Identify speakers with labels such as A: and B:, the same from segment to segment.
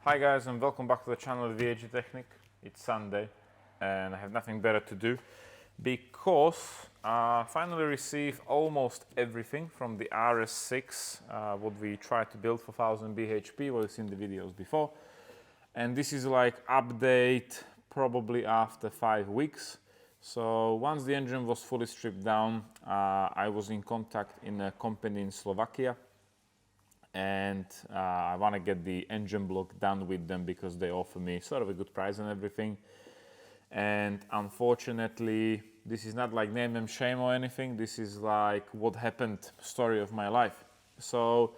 A: Hi guys, and welcome back to the channel of VAG Technic. It's Sunday and I have nothing better to do because I finally received almost everything from the RS6 what we tried to build for 1000 bhp, what you've seen the videos before, and this is like update probably after 5 weeks. So once the engine was fully stripped down, I was in contact in a company in Slovakia, and I want to get the engine block done with them because they offer me sort of a good price and everything. And unfortunately, this is not like name and shame or anything. This is like what happened, story of my life. So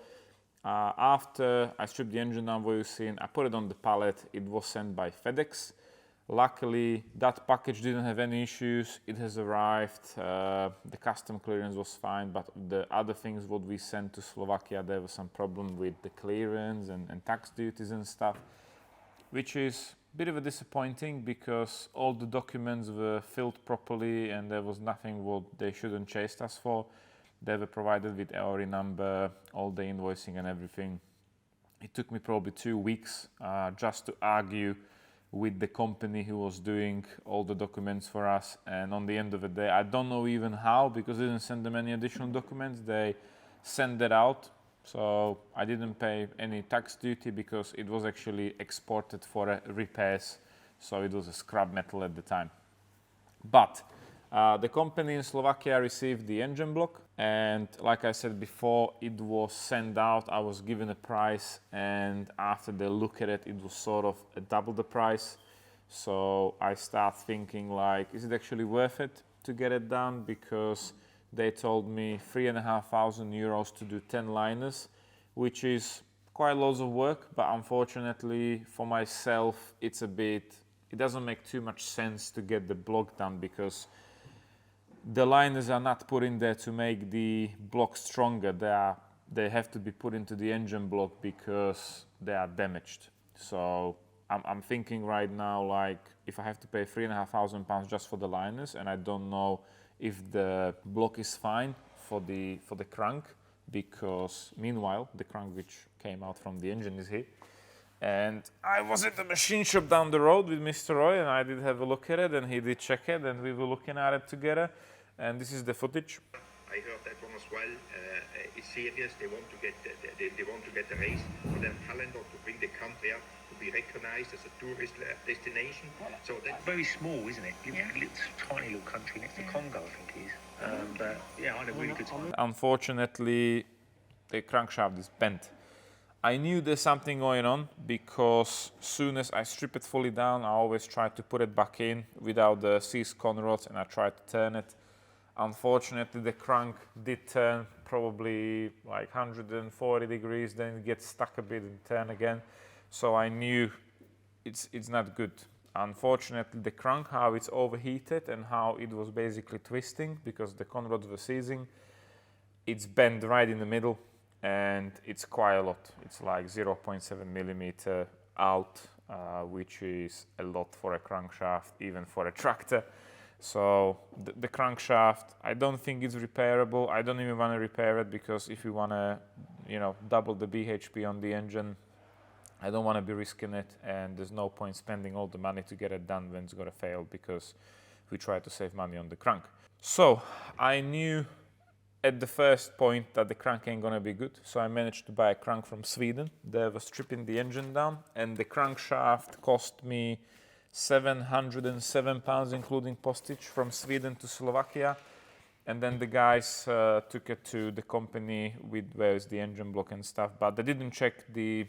A: after I stripped the engine down, what you've seen, I put it on the pallet. It was sent by FedEx. Luckily, that package didn't have any issues. It has arrived. The custom clearance was fine, but the other things what we sent to Slovakia, there was some problem with the clearance and tax duties and stuff, which is a bit of a disappointing because all the documents were filled properly and there was nothing what they shouldn't chase us for. They were provided with EORI number, all the invoicing and everything. It took me probably 2 weeks just to argue with the company who was doing all the documents for us, and on the end of the day, I don't know even how, because I didn't send them any additional documents. They sent that out, so I didn't pay any tax duty because it was actually exported for repairs, so it was a scrap metal at the time. But the company in Slovakia received the engine block, and like I said before, it was sent out. I was given a price, and after they look at it, it was sort of double the price. So I start thinking like, is it actually worth it to get it done? Because they told me €3,500 to do 10 liners, which is quite lots of work, but unfortunately for myself, it doesn't make too much sense to get the block done because the liners are not put in there to make the block stronger. They have to be put into the engine block because they are damaged. So I'm thinking right now, like, if I have to pay £3,500 just for the liners, and I don't know if the block is fine for the crank, because meanwhile the crank which came out from the engine is here. And I was at the machine shop down the road with Mr. Roy, and I did have a look at it, and he did check it, and we were looking at it together. And this is the footage.
B: I heard that one as well. It's serious. They want to get the race for their calendar to bring the country up to be recognized as a tourist destination. So that's
C: very small, isn't it? Yeah. Tiny little country next to Congo, I think it is. But yeah, I had a really good time.
A: Unfortunately, the crankshaft is bent. I knew there's something going on because soon as I strip it fully down, I always try to put it back in without the seized conrods, and I try to turn it. Unfortunately, the crank did turn probably like 140 degrees, then it gets stuck a bit and turn again. So I knew it's not good. Unfortunately, the crank, how it's overheated and how it was basically twisting because the conrods were seizing, it's bent right in the middle. And it's quite a lot. It's like 0.7 millimeter out, which is a lot for a crankshaft, even for a tractor. So the crankshaft, I don't think it's repairable. I don't even want to repair it because if you want to, double the bhp on the engine, I don't want to be risking it, and there's no point spending all the money to get it done when it's going to fail because we try to save money on the crank. So I knew at the first point that the crank ain't gonna be good, so I managed to buy a crank from Sweden. They were stripping the engine down, and the crankshaft cost me £707, including postage, from Sweden to Slovakia. And then the guys took it to the company with where is the engine block and stuff, but they didn't check the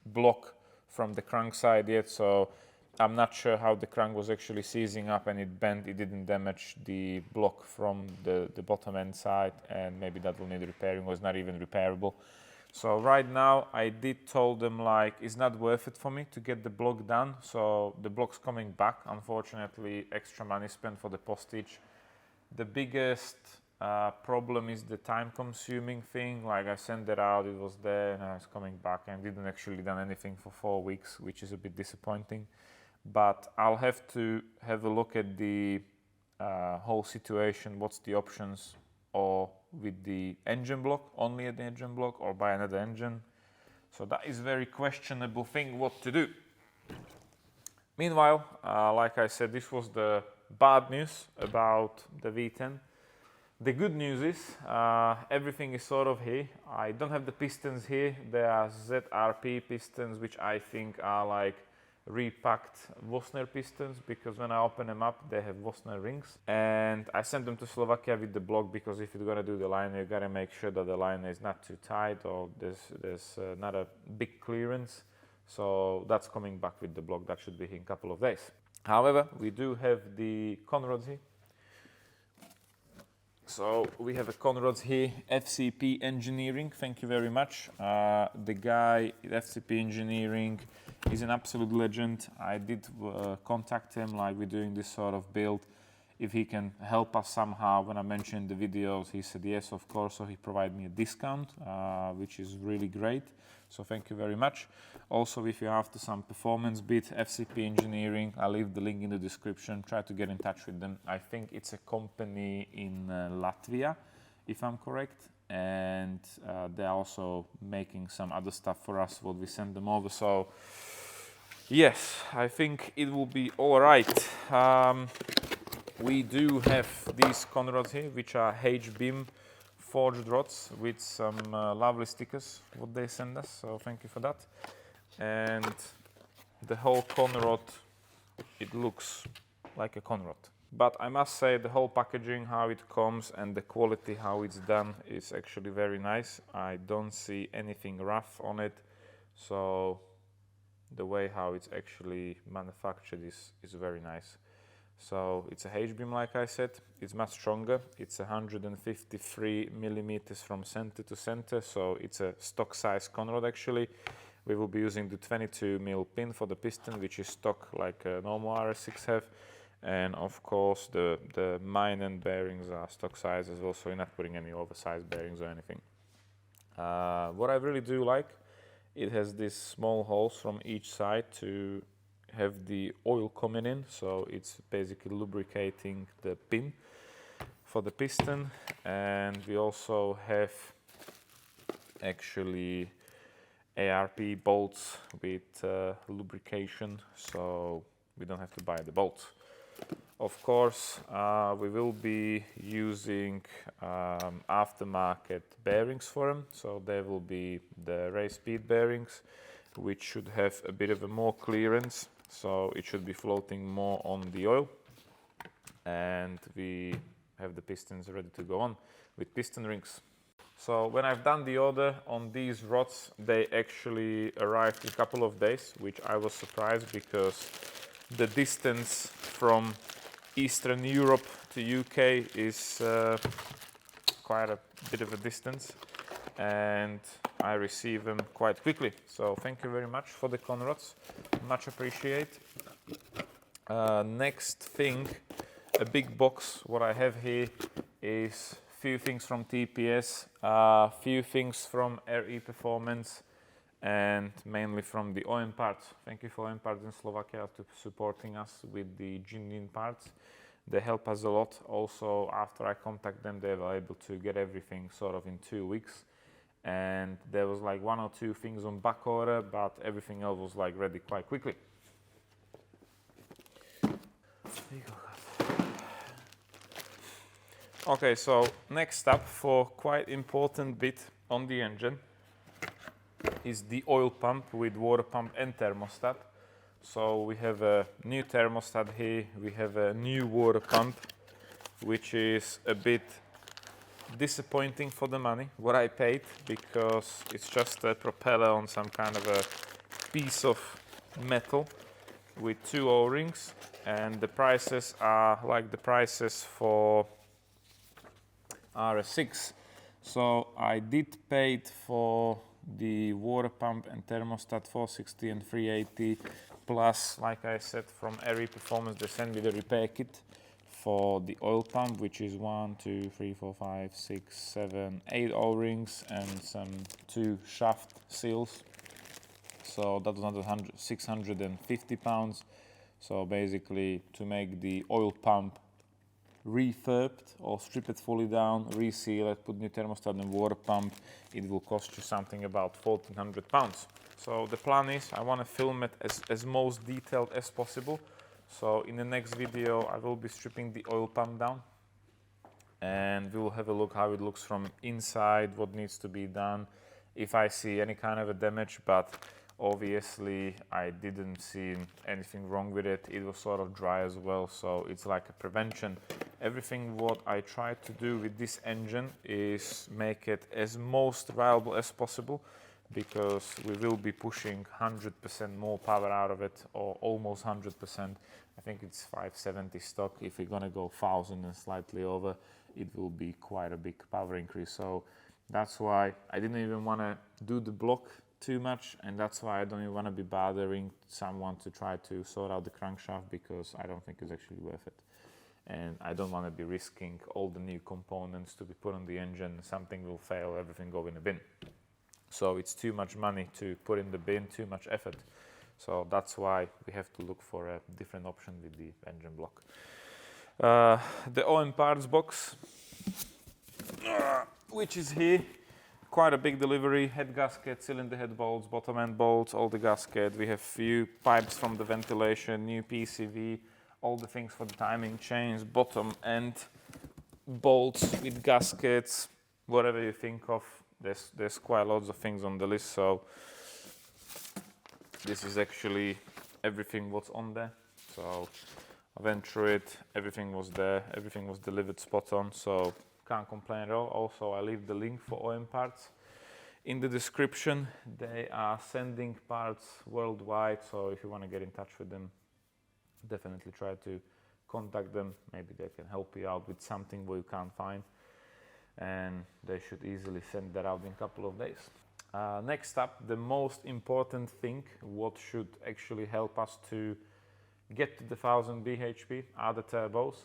A: block from the crank side yet, so I'm not sure how the crank was actually seizing up and it bent. It didn't damage the block from the bottom end side, and maybe that will need repairing or it's not even repairable. So right now I did told them like it's not worth it for me to get the block done. So the block's coming back. Unfortunately, extra money spent for the postage. The biggest problem is the time consuming thing. Like I sent it out, it was there, and it's coming back, and didn't actually done anything for 4 weeks, which is a bit disappointing. But I'll have to have a look at the whole situation, what's the options, or with the engine block, only at the engine block, or buy another engine. So that is very questionable thing what to do. Meanwhile, like I said, this was the bad news about the V10. The good news is everything is sort of here. I don't have the pistons here. They are ZRP pistons, which I think are like repacked Vosner pistons, because when I open them up, they have Vosner rings. And I sent them to Slovakia with the block, because if you're gonna do the liner, you gotta make sure that the liner is not too tight or there's not a big clearance. So that's coming back with the block. That should be here in a couple of days. However, we do have the conrods here. So we have a conrods here, FCP Engineering, thank you very much. The guy at FCP Engineering is an absolute legend. I did contact him, like we're doing this sort of build, if he can help us somehow. When I mentioned the videos, he said yes, of course, so he provided me a discount, which is really great. So thank you very much. Also, if you're after some performance bit, FCP Engineering, I'll leave the link in the description. Try to get in touch with them. I think it's a company in Latvia, if I'm correct. And they're also making some other stuff for us, what we send them over. So yes, I think it will be all right. We do have these conrods here, which are H-beam forged rods with some lovely stickers what they send us, so thank you for that. And the whole conrod, it looks like a conrod, but I must say the whole packaging, how it comes, and the quality how it's done is actually very nice. I don't see anything rough on it, so the way how it's actually manufactured is very nice. So it's a H-beam, like I said. It's much stronger. It's 153 millimeters from center to center, so it's a stock size conrod actually. We will be using the 22 mil pin for the piston, which is stock like a normal RS6 have. And of course the mine and bearings are stock size as well, so you're not putting any oversized bearings or anything. What I really do like, it has these small holes from each side to have the oil coming in, so it's basically lubricating the pin for the piston. And we also have actually ARP bolts with lubrication, so we don't have to buy the bolts. Of course, we will be using aftermarket bearings for them, so they will be the race speed bearings, which should have a bit of a more clearance, so it should be floating more on the oil. And we have the pistons ready to go on with piston rings. So when I've done the order on these rods, they actually arrived in a couple of days, which I was surprised, because the distance from Eastern Europe to UK is quite a bit of a distance, and I receive them quite quickly. So thank you very much for the conrods, much appreciate. Next thing, a big box. What I have here is few things from TPS, few things from RE Performance, and mainly from the OM parts. Thank you for OM parts in Slovakia to supporting us with the genuine parts. They help us a lot. Also, after I contact them, they were able to get everything sort of in 2 weeks. And there was like 1 or 2 things on back order, but everything else was like ready quite quickly. Okay, so next up, for quite important bit on the engine, is the oil pump with water pump and thermostat. So we have a new thermostat here, we have a new water pump, which is a bit disappointing for the money what I paid, because it's just a propeller on some kind of a piece of metal with 2 O-rings, and the prices are like the prices for RS6. So I did pay for the water pump and thermostat 460 and 380, plus, like I said, from RE Performance they sent me the repair kit for the oil pump, which is 1, 2, 3, 4, 5, 6, 7, 8 O-rings and some 2 shaft seals. So that was another 650 pounds. So basically, to make the oil pump refurbed or strip it fully down, reseal it, put new thermostat and water pump, it will cost you something about £1,400. So the plan is I want to film it as most detailed as possible. So in the next video I will be stripping the oil pump down and we will have a look how it looks from inside, what needs to be done, if I see any kind of a damage, but obviously I didn't see anything wrong with it. It was sort of dry as well, so it's like a prevention. Everything what I try to do with this engine is make it as most reliable as possible, because we will be pushing 100% more power out of it, or almost 100%. I think it's 570 stock. If we're gonna go 1000 and slightly over, it will be quite a big power increase. So that's why I didn't even want to do the block too much, and that's why I don't even want to be bothering someone to try to sort out the crankshaft, because I don't think it's actually worth it. And I don't want to be risking all the new components to be put on the engine, something will fail, everything go in the bin. So it's too much money to put in the bin, too much effort. So that's why we have to look for a different option with the engine block. The OM parts box, which is here, quite a big delivery, head gasket, cylinder head bolts, bottom end bolts, all the gasket. We have few pipes from the ventilation, new PCV, all the things for the timing chains, bottom end bolts with gaskets, whatever you think of. There's quite lots of things on the list, so this is actually everything what's on there. So I went through it, everything was there, everything was delivered spot on, so can't complain at all. Also, I leave the link for OM parts in the description. They are sending parts worldwide, so if you want to get in touch with them, definitely try to contact them. Maybe they can help you out with something where you can't find, and they should easily send that out in a couple of days. Next up, the most important thing, what should actually help us to get to the 1000 bhp are the turbos.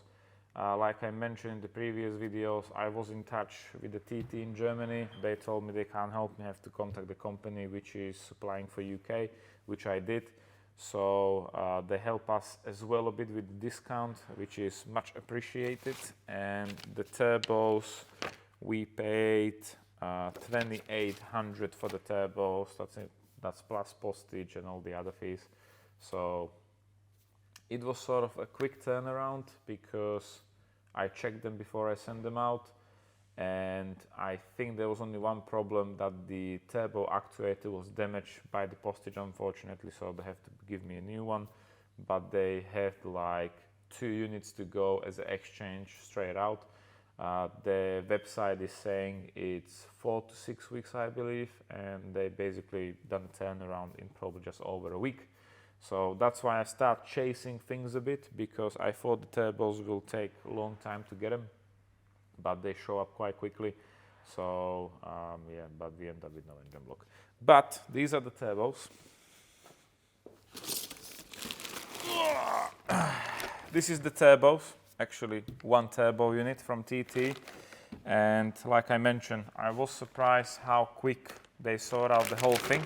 A: Like I mentioned in the previous videos, I was in touch with the TT in Germany. They told me they can't help me, I have to contact the company which is supplying for UK, which I did. So they help us as well a bit with the discount, which is much appreciated. And the turbos, we paid 2,800 for the turbos. That's it. That's plus postage and all the other fees. So it was sort of a quick turnaround, because I checked them before I sent them out, and I think there was only one problem, that the turbo actuator was damaged by the postage, unfortunately, so they have to give me a new one. But they have like 2 units to go as an exchange straight out. The website is saying it's 4 to 6 weeks, I believe, and they basically done a turnaround in probably just over a week. So that's why I start chasing things a bit, because I thought the turbos will take a long time to get them, but they show up quite quickly. So yeah, but we end up with no engine block. But these are the turbos. This is the turbos, actually one turbo unit from TT. And like I mentioned, I was surprised how quick they sort out the whole thing.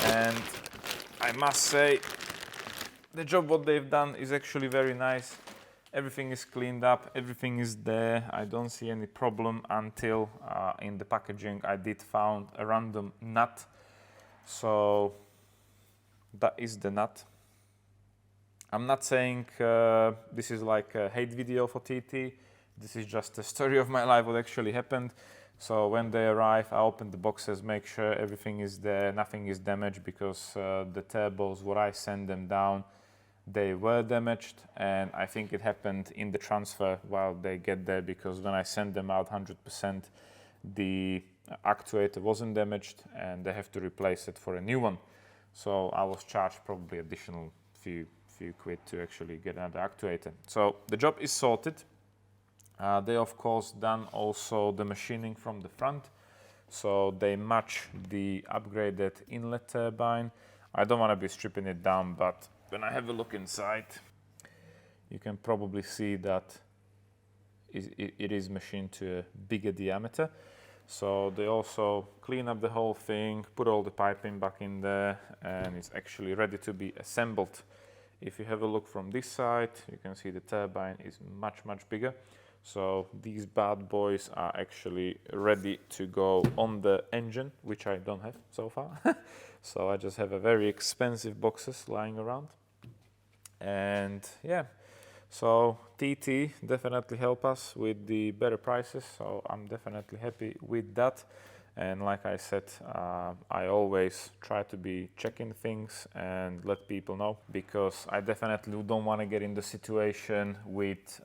A: And I must say, the job what they've done is actually very nice. Everything is cleaned up, everything is there. I don't see any problem until in the packaging I did found a random nut. So that is the nut. I'm not saying this is like a hate video for TT. This is just a story of my life, what actually happened. So when they arrive, I open the boxes, make sure everything is there, nothing is damaged, because the turbos, what I send them down, they were damaged, and I think it happened in the transfer while they get there, because when I send them out 100%, the actuator wasn't damaged and they have to replace it for a new one. So I was charged probably additional few quid to actually get another actuator. So the job is sorted. They of course done also the machining from the front, so they match the upgraded inlet turbine. I don't want to be stripping it down, but when I have a look inside, you can probably see that it is machined to a bigger diameter. So they also clean up the whole thing, put all the piping back in there, and it's actually ready to be assembled If you have a look from this side, you can see the turbine is much bigger. So these bad boys are actually ready to go on the engine, which I don't have so far. So I just have a very expensive boxes lying around. And yeah, so TT definitely help us with the better prices, so I'm definitely happy with that. And like I said, I always try to be checking things and let people know, because I definitely don't want to get in the situation with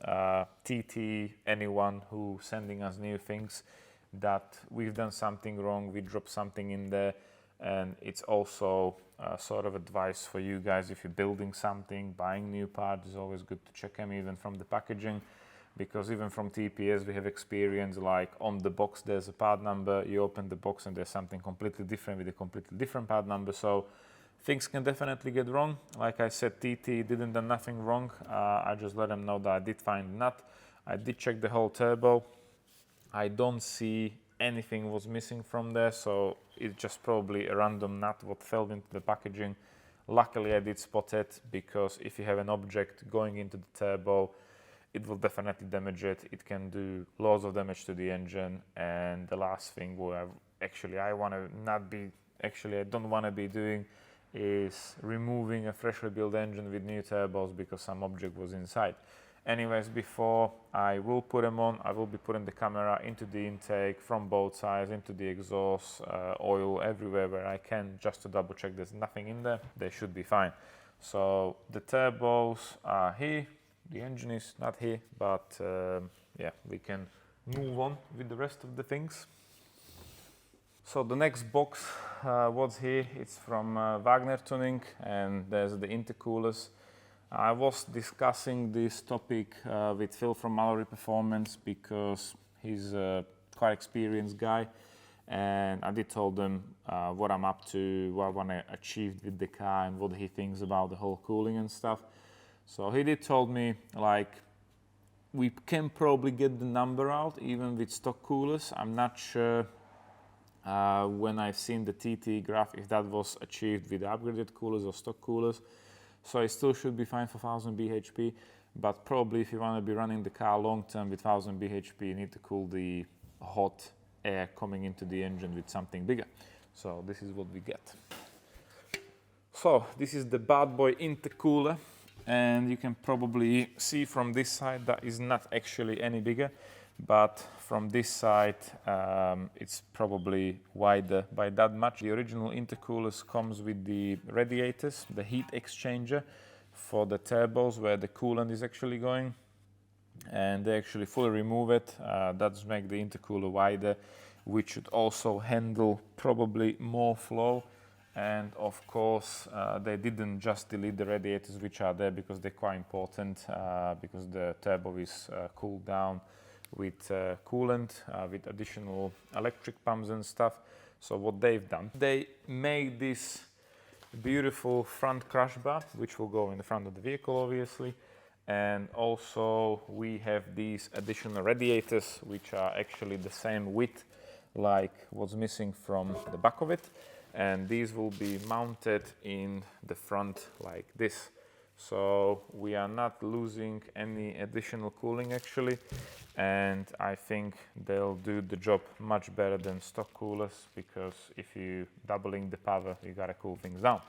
A: TT, anyone who sending us new things, that we've done something wrong, we dropped something in there. And it's also sort of advice for you guys, if you're building something, buying new parts, is always good to check them even from the packaging. Because even from TPS we have experience, like on the box there's a part number, you open the box and there's something completely different with a completely different part number, so things can definitely get wrong. Like I said, TT didn't do nothing wrong, I just let them know that I did find nut. I did check the whole turbo, I don't see anything was missing from there, so it's just probably a random nut what fell into the packaging. Luckily I did spot it, because if you have an object going into the turbo, it will definitely damage it. It can do loads of damage to the engine. And the last thing where I don't want to be doing is removing a freshly built engine with new turbos because some object was inside. Anyways, before I will put them on, I will be putting the camera into the intake from both sides, into the exhaust, oil, everywhere where I can, just to double check there's nothing in there. They should be fine. So the turbos are here. The engine is not here, but yeah, we can move on with the rest of the things. So the next box, what's here, it's from Wagner Tuning, and there's the intercoolers. I was discussing this topic with Phil from Mallory Performance, because he's a quite experienced guy, and I did told him what I'm up to, what I want to achieve with the car, and what he thinks about the whole cooling and stuff. So he did told me, like, we can probably get the number out even with stock coolers. I'm not sure when I've seen the TT graph if that was achieved with upgraded coolers or stock coolers. So it still should be fine for 1000 bhp, but probably if you want to be running the car long term with 1000 bhp, you need to cool the hot air coming into the engine with something bigger. So this is what we get. So this is the bad boy intercooler. And you can probably see from this side that is not actually any bigger, but from this side it's probably wider by that much. The original intercoolers comes with the radiators, the heat exchanger for the turbos where the coolant is actually going, and they actually fully remove it. That's make the intercooler wider, which should also handle probably more flow. And of course, they didn't just delete the radiators which are there, because they're quite important, because the turbo is cooled down with coolant, with additional electric pumps and stuff. So what they've done, they made this beautiful front crash bar, which will go in the front of the vehicle, obviously. And also we have these additional radiators, which are actually the same width like what's missing from the back of it. And these will be mounted in the front like this. So we are not losing any additional cooling actually, and I think they'll do the job much better than stock coolers, because if you doubling the power, you gotta cool things down.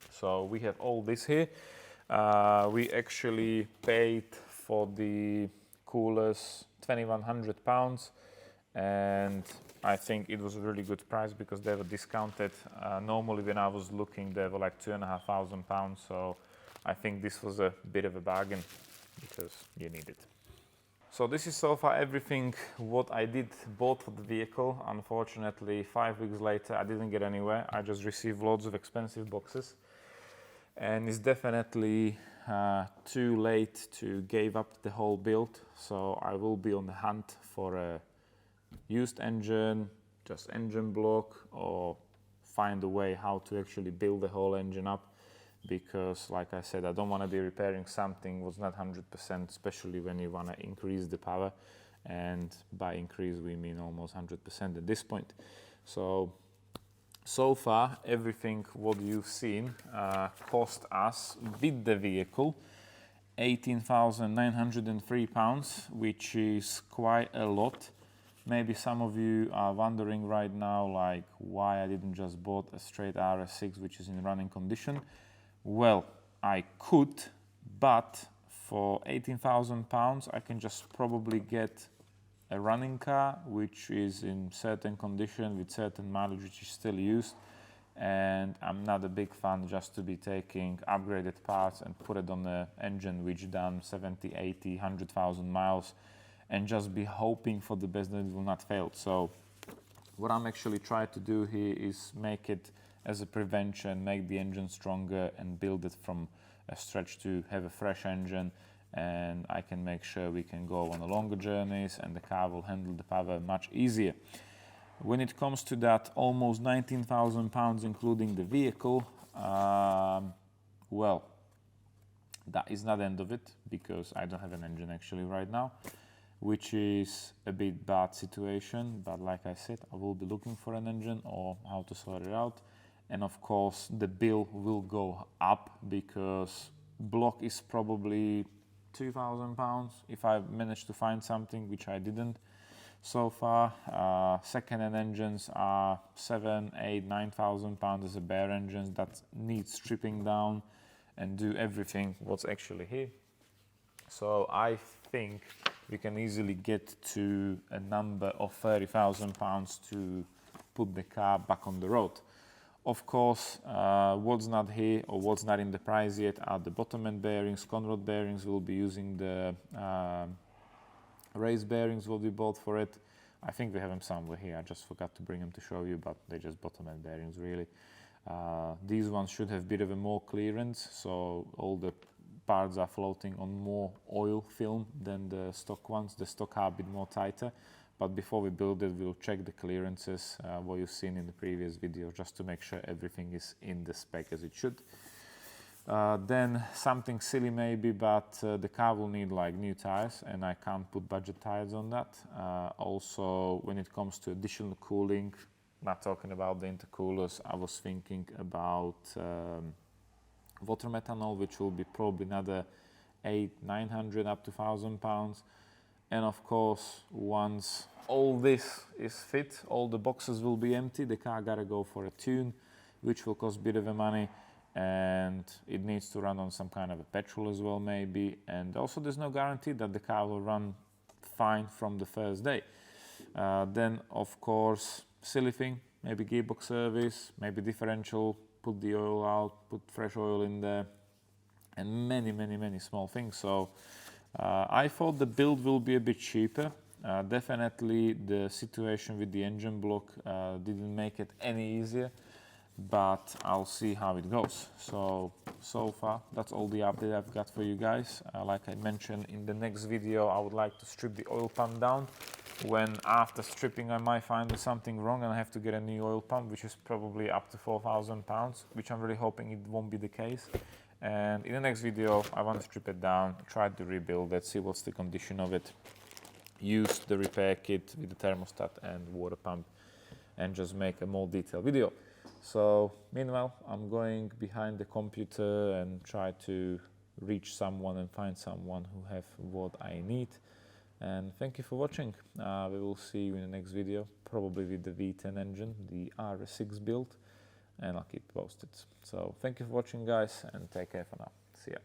A: So we have all this here. We actually paid for the coolers £2,100, and I think it was a really good price because they were discounted. Normally when I was looking, they were like £2,500, so I think this was a bit of a bargain because you need it. So this is so far everything what I did bought for the vehicle. Unfortunately, 5 weeks later I didn't get anywhere. I just received loads of expensive boxes, and it's definitely too late to give up the whole build. So I will be on the hunt for a used engine, just engine block, or find a way how to actually build the whole engine up, because like I said, I don't want to be repairing something was not 100%, especially when you want to increase the power, and by increase we mean almost 100% at this point. So So far, everything what you've seen cost us with the vehicle £18,903, which is quite a lot. Maybe some of you are wondering right now, like, why I didn't just bought a straight RS6 which is in running condition. Well, I could, but for £18,000 I can just probably get a running car which is in certain condition with certain mileage which is still used, and I'm not a big fan just to be taking upgraded parts and put it on an engine which done 70, 80, 100,000 miles and just be hoping for the best that it will not fail. So what I'm actually trying to do here is make it as a prevention, make the engine stronger and build it from a stretch to have a fresh engine, and I can make sure we can go on a longer journeys and the car will handle the power much easier. When it comes to that almost £19,000 including the vehicle, well, that is not the end of it, because I don't have an engine actually right now, which is a bit bad situation, but like I said, I will be looking for an engine or how to sort it out. And of course the bill will go up because block is probably £2,000 if I manage to find something, which I didn't so far. Second-hand engines are £7,000, £8,000, £9,000 as a bare engines that need stripping down and do everything what's actually here. So I think we can easily get to a number of £30,000 to put the car back on the road. Of course, what's not here or what's not in the price yet are the bottom end bearings, conrod bearings. We'll be using the race bearings will be bought for it. I think we have them somewhere here. I just forgot to bring them to show you, but they're just bottom end bearings really. These ones should have a bit of a more clearance, so all the parts are floating on more oil film than the stock ones. The stock are a bit more tighter, but before we build it, we'll check the clearances, what you've seen in the previous video, just to make sure everything is in the spec as it should. Then something silly maybe, but the car will need like new tires, and I can't put budget tires on that. Also, when it comes to additional cooling, not talking about the intercoolers, I was thinking about water methanol, which will be probably another 800-900 up to £1,000. And of course, once all this is fit, all the boxes will be empty, the car gotta go for a tune, which will cost a bit of a money, and it needs to run on some kind of a petrol as well maybe, and also there's no guarantee that the car will run fine from the first day. Then of course, silly thing, maybe gearbox service, maybe differential, put the oil out, put fresh oil in there, and many small things. So I thought the build will be a bit cheaper. Definitely the situation with the engine block didn't make it any easier, but I'll see how it goes. So far that's all the update I've got for you guys. Like I mentioned, in the next video I would like to strip the oil pump down, when after stripping I might find there's something wrong and I have to get a new oil pump, which is probably up to £4,000, which I'm really hoping it won't be the case. And in the next video I want to strip it down, try to rebuild it, see what's the condition of it, use the repair kit with the thermostat and water pump, and just make a more detailed video. So meanwhile I'm going behind the computer and try to reach someone and find someone who have what I need. And thank you for watching. We will see you in the next video, probably with the V10 engine, the RS6 build, and I'll keep posted. So thank you for watching guys, and take care for now. See ya.